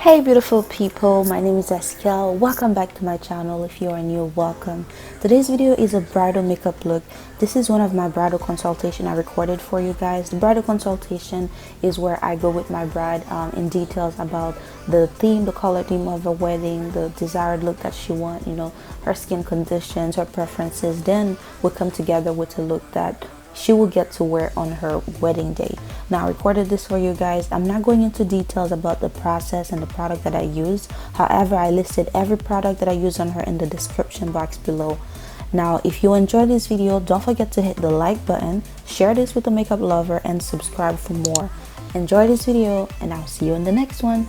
Hey beautiful people, my name is Eskiel. Welcome back to my channel. If you are new, welcome. Today's video is a bridal makeup look. This is one of my bridal consultation I recorded for you guys. The bridal consultation is where I go with my bride in details about the theme, the color theme of her wedding, the desired look that she wants, her skin conditions, her preferences. Then we come together with a look that she will get to wear on her wedding day. Now I recorded this for you guys. I'm not going into details about the process and the product that I used. However, I listed every product that I use on her in the description box below. Now if you enjoyed this video, don't forget to hit the like button, share this with a makeup lover, and subscribe for more. Enjoy this video and I'll see you in the next one.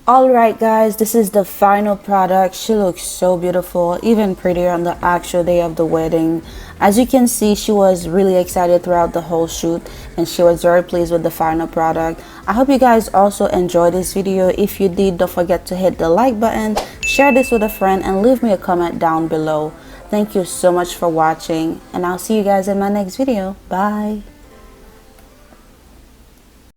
Alright guys, this is the final product. She looks so beautiful, even prettier on the actual day of the wedding. As you can see, she was really excited throughout the whole shoot and she was very pleased with the final product. I hope you guys also enjoyed this video. If you did, don't forget to hit the like button, share this with a friend, and leave me a comment down below. Thank you so much for watching, and I'll see you guys in my next video. Bye.